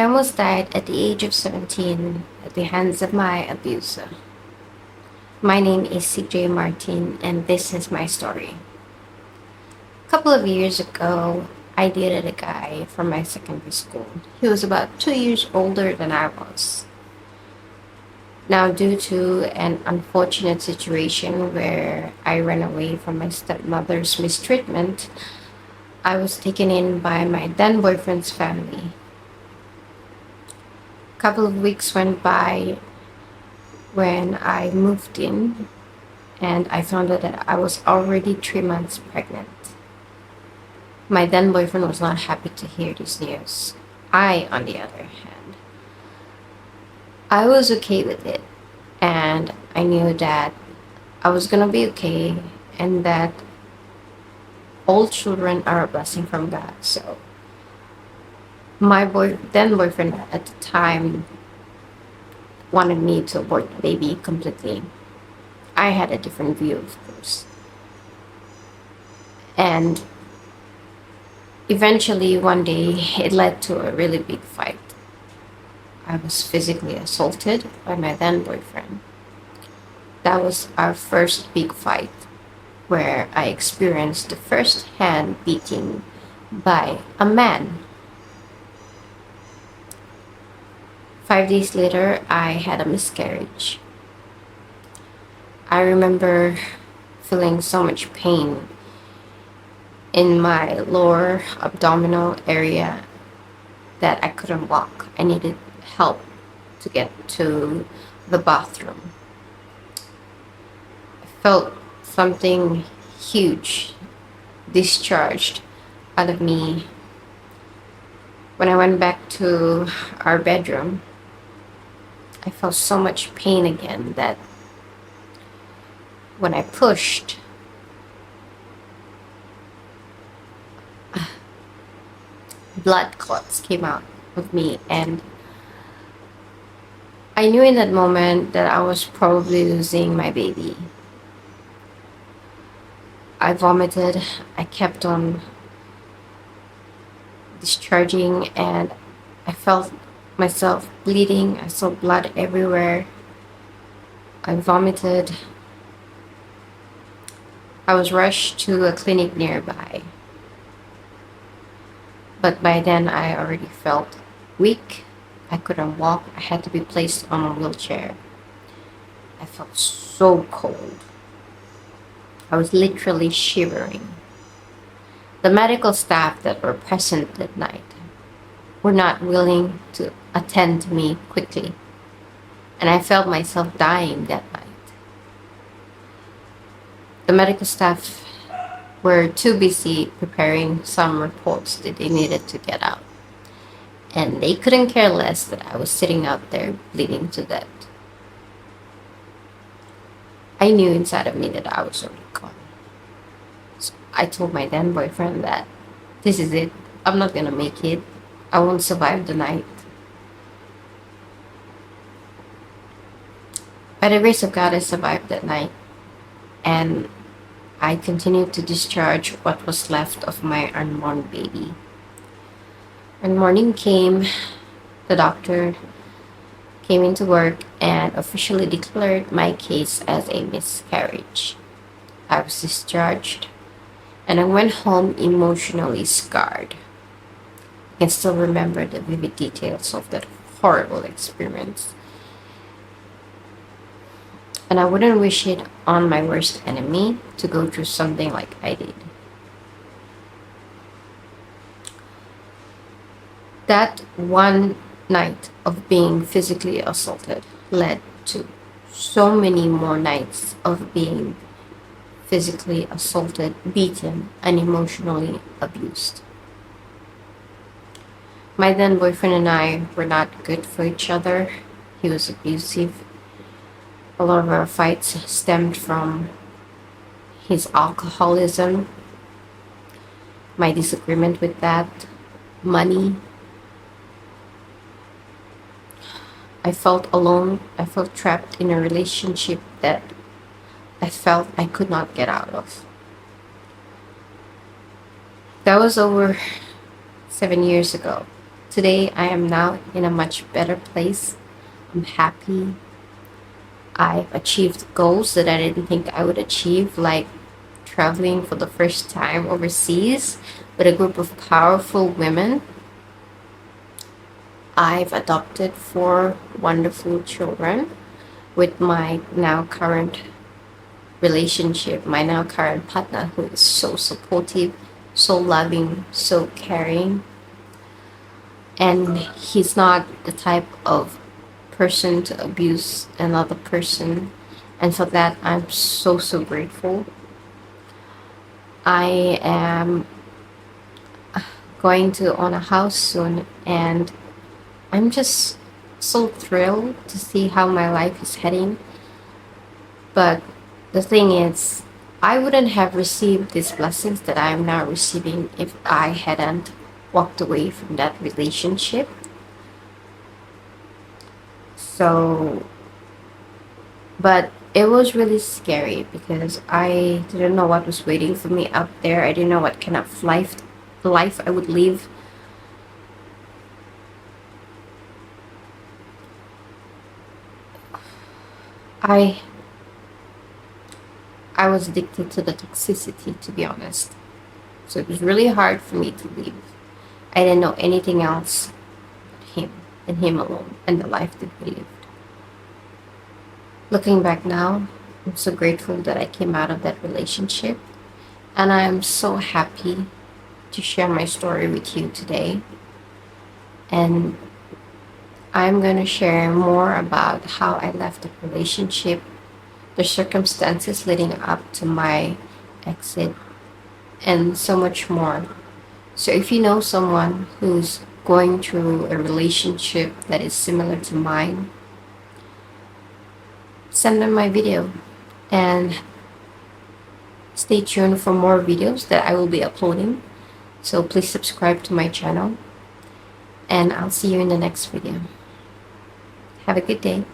almost died at the age of 17 at the hands of my abuser. My name is CJ Martin, and this is my story. A couple of years ago, I dated a guy from my secondary school. He was about 2 years older than I was. Now, due to an unfortunate situation where I ran away from my stepmother's mistreatment, I was taken in by my then boyfriend's family. A couple of weeks went by when I moved in and I found out that I was already 3 months pregnant. My then boyfriend was not happy to hear this news. On the other hand, I was okay with it, and I knew that I was gonna be okay and that all children are a blessing from God. So then boyfriend at the time wanted me to abort the baby completely. I had a different view, of course. And eventually, one day, it led to a really big fight. I was physically assaulted by my then boyfriend. That was our first big fight where I experienced the first hand beating by a man. 5 days later, I had a miscarriage. I remember feeling so much pain in my lower abdominal area that I couldn't walk. I needed help to get to the bathroom. I felt something huge discharged out of me. When I went back to our bedroom, I felt so much pain again that when I pushed, blood clots came out of me, and I knew in that moment that I was probably losing my baby. I vomited. I kept on discharging, and I felt myself bleeding. I saw blood everywhere. I vomited. I was rushed to a clinic nearby. But by then, I already felt weak. I couldn't walk. I had to be placed on a wheelchair. I felt so cold. I was literally shivering. The medical staff that were present that night were not willing to attend to me quickly, and I felt myself dying that night. The medical staff were too busy preparing some reports that they needed to get out, and they couldn't care less that I was sitting out there bleeding to death. I knew inside of me that I was already gone. So I told my then boyfriend that this is it. I'm not gonna make it. I won't survive the night. By the grace of God, I survived that night, and I continued to discharge what was left of my unborn baby. When morning came, the doctor came into work and officially declared my case as a miscarriage. I was discharged, and I went home emotionally scarred. I can still remember the vivid details of that horrible experience, and I wouldn't wish it on my worst enemy to go through something like I did. That one night of being physically assaulted led to so many more nights of being physically assaulted, beaten, and emotionally abused. My then boyfriend and I were not good for each other. He was abusive. A lot of our fights stemmed from his alcoholism, my disagreement with that, money. I felt alone. I felt trapped in a relationship that I felt I could not get out of. That was over 7 years ago. today I am now in a much better place. I'm happy. I've achieved goals that I didn't think I would achieve, like traveling for the first time overseas with a group of powerful women. I've adopted 4 wonderful children with my now current relationship, my now current partner, who is so supportive, so loving, so caring. And he's not the type of person to abuse another person. And for that, I'm so, so grateful. I am going to own a house soon, and I'm just so thrilled to see how my life is heading. But the thing is, I wouldn't have received these blessings that I am now receiving if I hadn't walked away from that relationship. So, but it was really scary because I didn't know what was waiting for me out there. I didn't know what kind of life I would live. I I was addicted to the toxicity, to be honest. So it was really hard for me to leave. I didn't know anything else but him and him alone and the life that we lived. Looking back now, I'm so grateful that I came out of that relationship, and I am so happy to share my story with you today. And I'm going to share more about how I left the relationship, the circumstances leading up to my exit, and so much more. So if you know someone who's going through a relationship that is similar to mine, send them my video and stay tuned for more videos that I will be uploading. So please subscribe to my channel, and I'll see you in the next video. Have a good day.